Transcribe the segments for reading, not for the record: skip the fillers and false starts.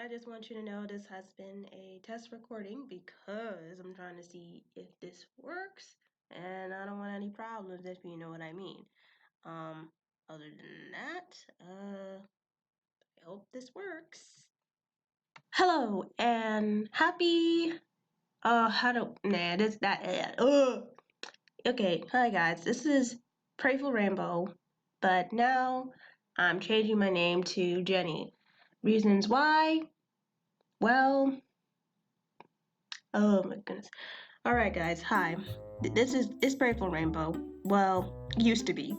I just want you to know this has been a test recording because I'm trying to see if this works, and I don't want any problems, if you know what I mean. Other than that, I hope this works. Hello and happy. How do nah this that Okay, hi guys. This is Prayful Rainbow, but now I'm changing my name to Jenny. Reasons why? Well, oh my goodness. All right, guys. Hi. This is It's Prayful Rainbow. Well, used to be.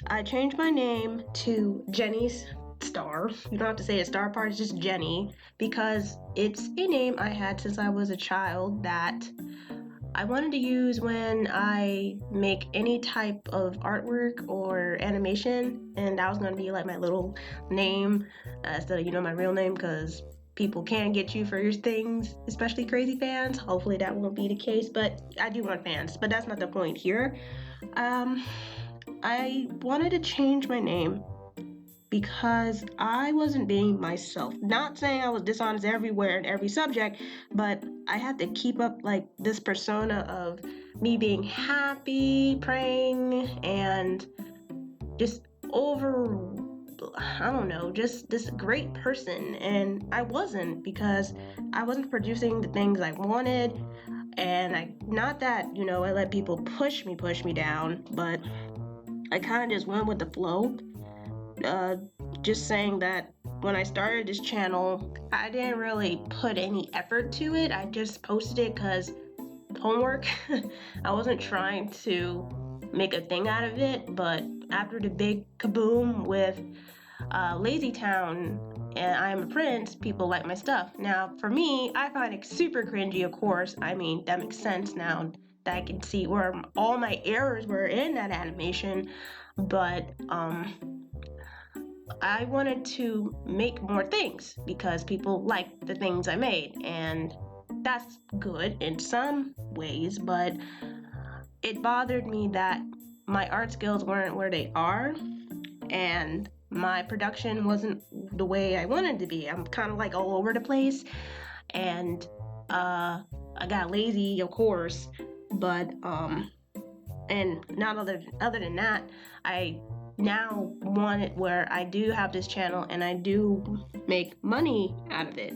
I changed my name to Jenny's Star. You don't have to say a star part. It's just Jenny because it's a name I had since I was a child that I wanted to use when I make any type of artwork or animation, and that was gonna be like my little name instead of my real name because people can get you for your things, especially crazy fans. Hopefully that won't be the case, but I do want fans, but that's not the point here. I wanted to change my name because I wasn't being myself. Not saying I was dishonest everywhere in every subject, but I had to keep up like this persona of me being happy, praying, and just over, I don't know, just this great person. And I wasn't because I wasn't producing the things I wanted. And not that, I let people push me down, but I kind of just went with the flow. uh, just saying that when I started this channel, I didn't really put any effort to it. I just posted it because homework. I wasn't trying to make a thing out of it, but after the big kaboom with Lazy Town and I Am a Prince, people like my stuff. Now, for me, I find it super cringy, of course. I mean, that makes sense now that I can see where all my errors were in that animation, but I wanted to make more things because people liked the things I made, and that's good in some ways, but it bothered me that my art skills weren't where they are and my production wasn't the way I wanted to be. I'm kind of like all over the place, and I got lazy, of course, but and not other than that, I now want it where I do have this channel and I do make money out of it.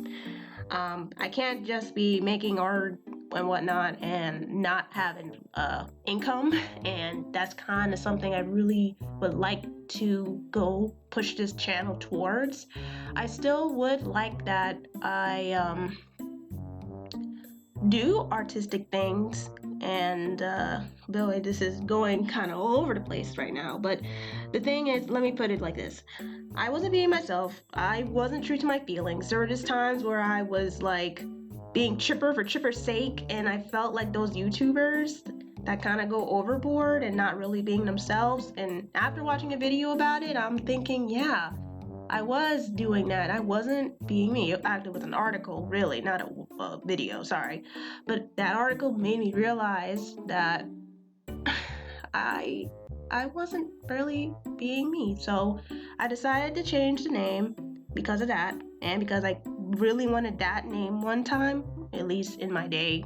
I can't just be making art and whatnot and not having income, and that's kind of something I really would like to go push this channel towards. I still would like that I do artistic things, and boy, this is going kind of all over the place right now, but the thing is, let me put it like this. I wasn't being myself. I wasn't true to my feelings. There were just times where I was like being chipper for chipper's sake, and I felt like those YouTubers that kind of go overboard and not really being themselves. And after watching a video about it, I'm thinking, yeah, I was doing that. I wasn't being me. Actually, it was an article, really, not a video, sorry. But that article made me realize that I I wasn't really being me. So I decided to change the name because of that, and because I really wanted that name one time, at least in my day.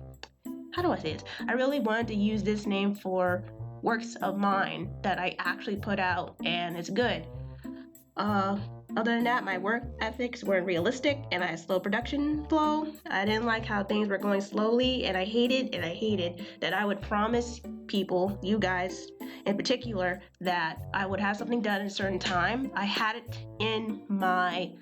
How do I say this? I really wanted to use this name for works of mine that I actually put out, and it's good. Uh, Other than that, my work ethics weren't realistic and I had slow production flow. I didn't like how things were going slowly, and I hated that I would promise people, you guys in particular, that I would have something done in a certain time. I had it in my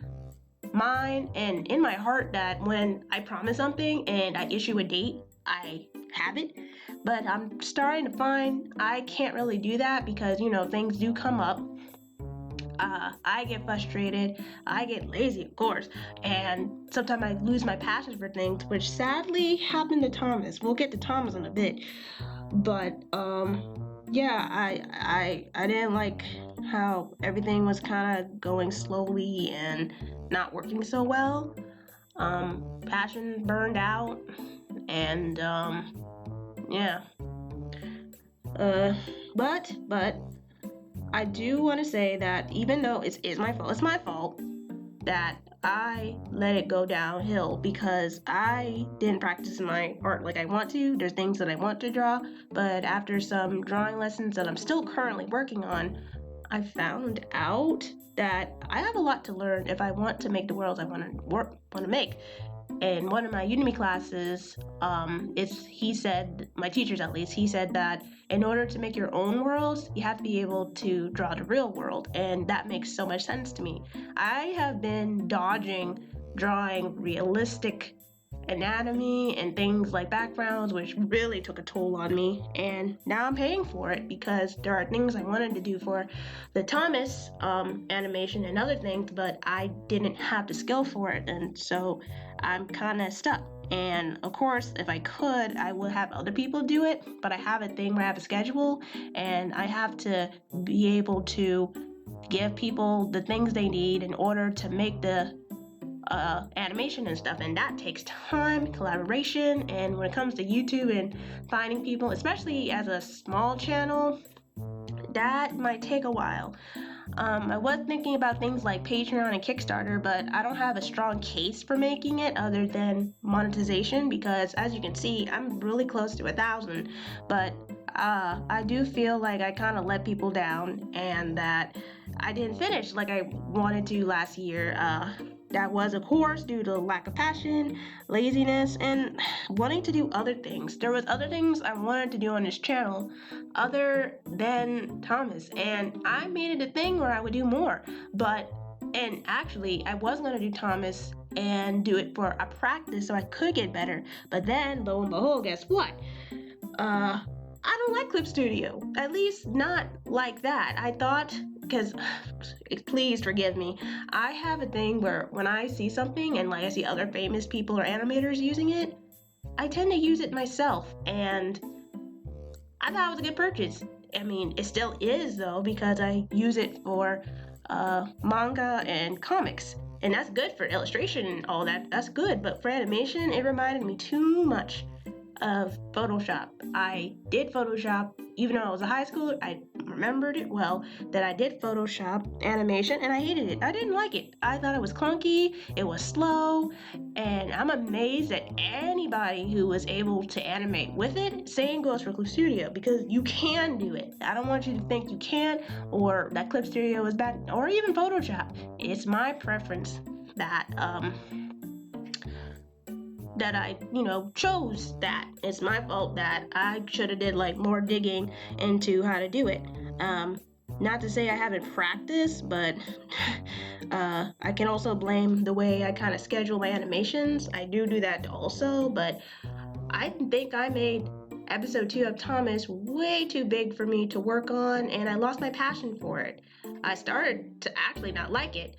mind and in my heart that when I promise something and I issue a date, I have it. But I'm starting to find I can't really do that because, things do come up. I get frustrated, I get lazy, of course, and sometimes I lose my passion for things, which sadly happened to Thomas. We'll get to Thomas in a bit, but yeah, I didn't like how everything was kind of going slowly and not working so well. Passion burned out, and yeah. Uh, but I do want to say that even though it's my fault that I let it go downhill because I didn't practice my art like I want to. There's things that I want to draw, but after some drawing lessons that I'm still currently working on, I found out that I have a lot to learn if I want to make the worlds I want to make. In one of my Udemy classes, he said, my teachers at least, he said that in order to make your own worlds, you have to be able to draw the real world, and that makes so much sense to me. I have been dodging drawing realistic anatomy and things like backgrounds, which really took a toll on me, and now I'm paying for it because there are things I wanted to do for the Thomas animation and other things, but I didn't have the skill for it, and so I'm kind of stuck. And of course, if I could, I would have other people do it, but I have a thing where I have a schedule and I have to be able to give people the things they need in order to make the animation and stuff, and that takes time, collaboration. And when it comes to YouTube and finding people, especially as a small channel, that might take a while. I was thinking about things like Patreon and Kickstarter, but I don't have a strong case for making it other than monetization because, as you can see, I'm really close to 1,000. But I do feel like I kind of let people down and that I didn't finish like I wanted to last year. That was, of course, due to lack of passion, laziness, and wanting to do other things. There was other things I wanted to do on this channel other than Thomas, and I made it a thing where I would do more. And actually, I was going to do Thomas and do it for a practice so I could get better. But then, lo and behold, guess what? I don't like Clip Studio. At least not like that. I thought, because please forgive me, I have a thing where when I see something and like I see other famous people or animators using it, I tend to use it myself, and I thought it was a good purchase. I mean, it still is though, because I use it for manga and comics, and that's good for illustration and all that. That's good, but for animation, it reminded me too much of Photoshop. I did Photoshop even though I was a high schooler. I remembered it well that I did Photoshop animation and I hated it. I didn't like it. I thought it was clunky, it was slow, and I'm amazed at anybody who was able to animate with it. Same goes for Clip Studio because you can do it. I don't want you to think you can't or that Clip Studio is bad or even Photoshop. It's my preference that I, chose that. It's my fault that I should have did like more digging into how to do it. Not to say I haven't practiced, but I can also blame the way I kind of schedule my animations. I do that also, but I think I made episode 2 of Thomas way too big for me to work on, and I lost my passion for it. I started to actually not like it.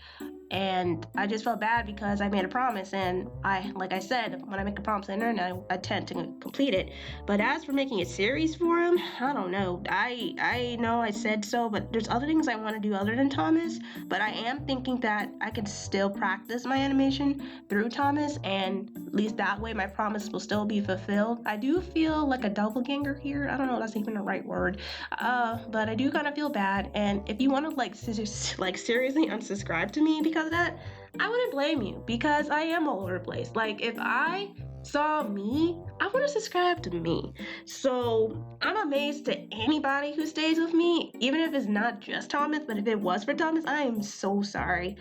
And I just felt bad because I made a promise, and like I said, when I make a promise on the internet, I tend to complete it. But as for making a series for him, I don't know. I know I said so, but there's other things I want to do other than Thomas. But I am thinking that I can still practice my animation through Thomas, and at least that way my promise will still be fulfilled. I do feel like a doppelganger here. I don't know if that's even the right word, but I do kind of feel bad. And if you want to seriously unsubscribe to me because of that, I wouldn't blame you because I am all over the place. Like if I saw me, I want to subscribe to me. So I'm amazed to anybody who stays with me, even if it's not just Thomas, but if it was for Thomas, I am so sorry.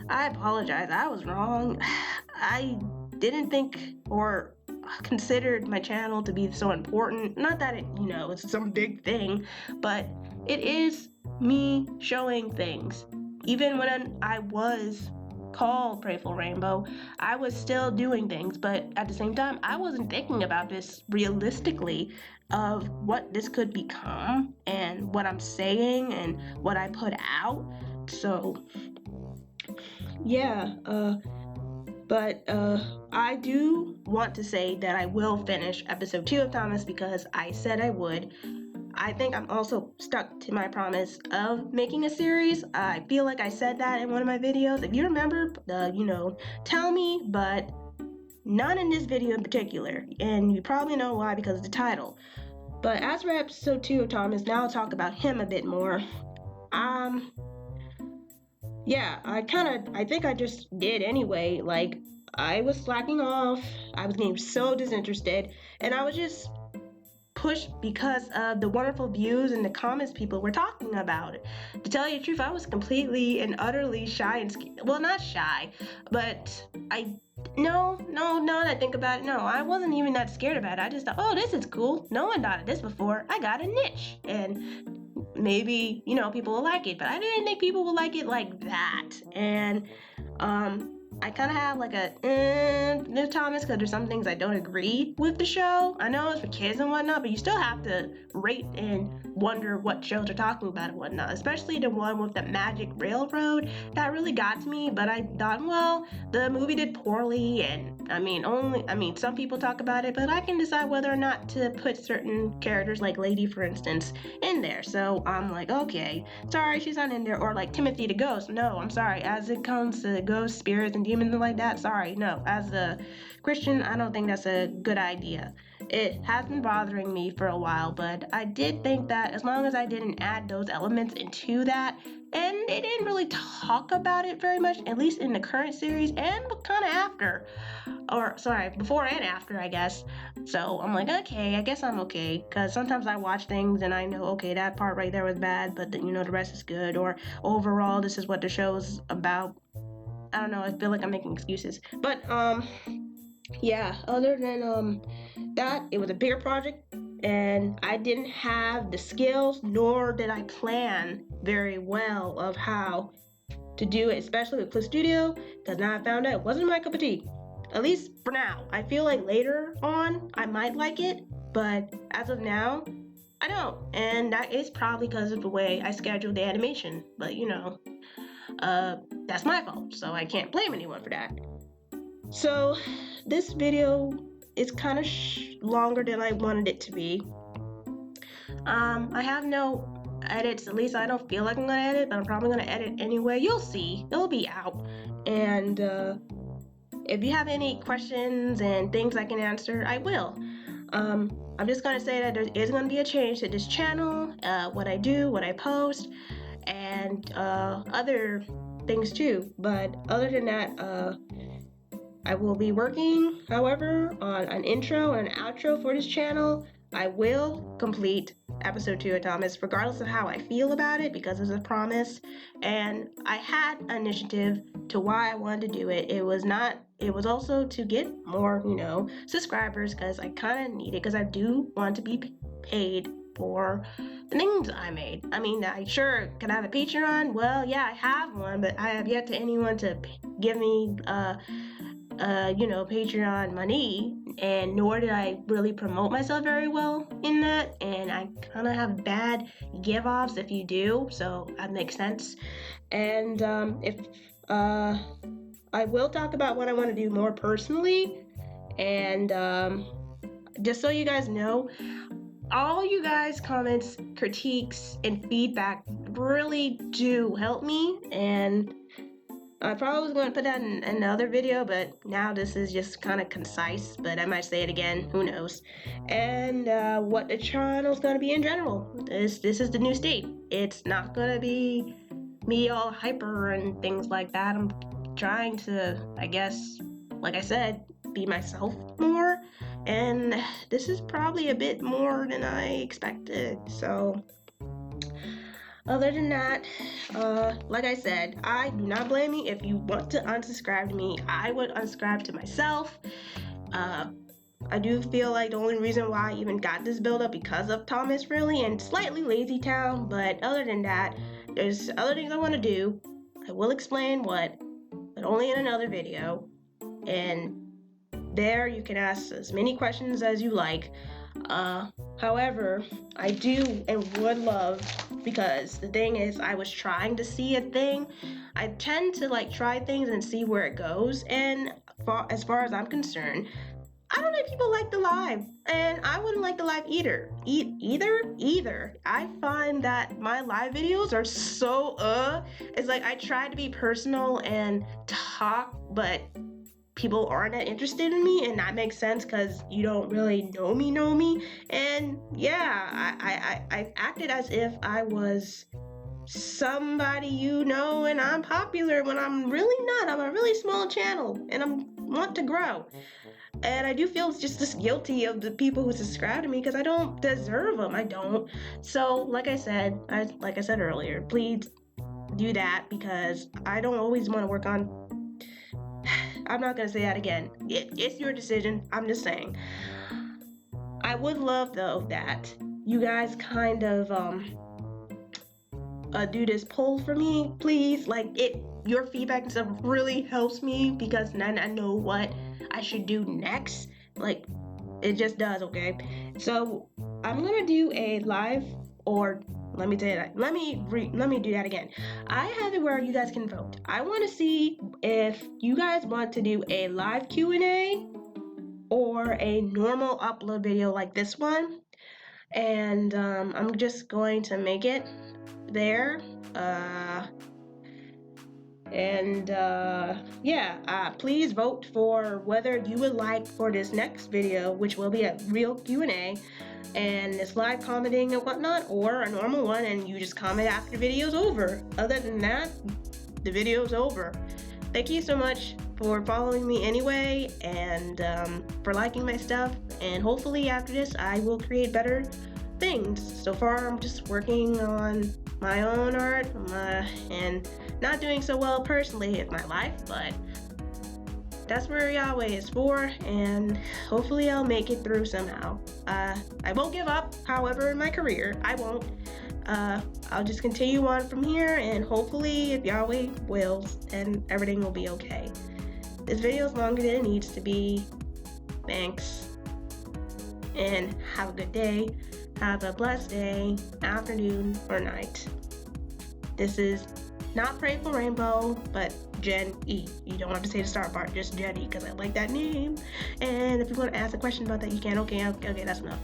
I apologize. I was wrong. I didn't think or considered my channel to be so important. Not that it's some big thing, but it is me showing things. Even when I was called Prayful Rainbow, I was still doing things, but at the same time, I wasn't thinking about this realistically of what this could become and what I'm saying and what I put out. So, yeah, but I do want to say that I will finish episode 2 of Thomas because I said I would. I think I'm also stuck to my promise of making a series. I feel like I said that in one of my videos. If you remember, tell me, but none in this video in particular. And you probably know why because of the title. But as for episode 2 of Thomas, now I'll talk about him a bit more. yeah, I think I just did anyway. Like, I was slacking off, I was getting so disinterested, and I was just pushed because of the wonderful views and the comments people were talking about it. To tell you the truth, I was completely and utterly shy and well, not shy, but now that I think about it, no, I wasn't even that scared about it. I just thought, oh, this is cool. No one thought of this before. I got a niche, and maybe people will like it, but I didn't think people would like it like that. And I kind of have like a no Thomas, because there's some things I don't agree with the show. I know it's for kids and whatnot, but you still have to rate and wonder what shows are talking about and whatnot, especially the one with the Magic Railroad. That really got to me, but I thought, well, the movie did poorly, and some people talk about it, but I can decide whether or not to put certain characters, like Lady, for instance, in there. So I'm like, okay, sorry, she's not in there. Or like Timothy the Ghost. No, I'm sorry. As it comes to ghosts, spirits, and demons and like that, sorry, no. As a Christian, I don't think that's a good idea. It has been bothering me for a while, but I did think that as long as I didn't add those elements into that, and they didn't really talk about it very much, at least in the current series, and kind of after, or sorry, before and after, I guess. So I'm like, okay, I guess I'm okay, because sometimes I watch things and I know, okay, that part right there was bad, but the rest is good, or overall, this is what the show's about. I don't know, I feel like I'm making excuses, but yeah, other than that, it was a bigger project, and I didn't have the skills, nor did I plan very well of how to do it, especially with Clip Studio, because now I found out it wasn't my cup of tea. At least for now. I feel like later on I might like it, but as of now, I don't. And that is probably because of the way I scheduled the animation. But that's my fault, so I can't blame anyone for that. So this video is kind of longer than I wanted it to be. I have no edits, at least I don't feel like I'm gonna edit, but I'm probably gonna edit anyway. You'll see, it'll be out. And if you have any questions and things I can answer, I will. I'm just gonna say that there is gonna be a change to this channel, what I do, what I post, and other things too. But other than that, I will be working, however, on an intro and an outro for this channel. I will complete episode 2 of Thomas, regardless of how I feel about it, because it's a promise. And I had an initiative to why I wanted to do it. It was also to get more, subscribers, because I kind of need it, because I do want to be paid for the things I made. I mean, I sure can I have a Patreon? Well, yeah, I have one, but I have yet to anyone to give me Patreon money, and nor did I really promote myself very well in that, and I kind of have bad give-offs if you do, so that makes sense. And if I will talk about what I want to do more personally, and just so you guys know, all you guys' comments, critiques, and feedback really do help me, and I probably was going to put that in another video, but now this is just kind of concise, but I might say it again, who knows. And what the channel's going to be in general. This is the new state. It's not going to be me all hyper and things like that. I'm trying to, I guess, like I said, be myself more. And this is probably a bit more than I expected, so other than that, like I said, I do not blame you. If you want to unsubscribe to me, I would unsubscribe to myself. I do feel like the only reason why I even got this build up because of Thomas, really, and slightly Lazy Town. But other than that, there's other things I want to do. I will explain what, but only in another video. And there you can ask as many questions as you like. However, I do and would love, because the thing is, I was trying to see a thing. I tend to like try things and see where it goes, and as far as I'm concerned, I don't think people like the live, and I wouldn't like the live either. Either. I find that my live videos are so it's like I try to be personal and talk, but people aren't that interested in me, and that makes sense because you don't really know me. And yeah, I acted as if I was somebody you know and I'm popular when I'm really not. I'm a really small channel and want to grow. And I do feel just this guilty of the people who subscribe to me because I don't deserve them. I don't. So, like I said earlier, please do that because I don't always want to work on. I'm not gonna say that again. It's your decision. I'm just saying. I would love though that you guys kind of do this poll for me, please. Like your feedback and stuff really helps me because then I know what I should do next. Like it just does, okay? So I'm gonna do a live, or let me tell you that. Let me do that again. I have it where you guys can vote. I want to see if you guys want to do a live Q&A or a normal upload video like this one. And I'm just going to make it there. Please vote for whether you would like for this next video, which will be a real Q&A and this live commenting and whatnot, or a normal one and you just comment after the video's over. Other than that, the video's over. Thank you so much for following me anyway, and for liking my stuff, and hopefully after this I will create better things. So far I'm just working on my own art and not doing so well personally in my life, but that's where Yahweh is for, and hopefully I'll make it through somehow. I won't give up, however, in my career. I won't. I'll just continue on from here, and hopefully, if Yahweh wills, and everything will be okay. This video is longer than it needs to be. Thanks. And have a good day. Have a blessed day, afternoon, or night. This is not Prayful Rainbow, but Jen E. You don't have to say the start part, just Jenny, because I like that name. And if you want to ask a question about that, you can. Okay, that's enough.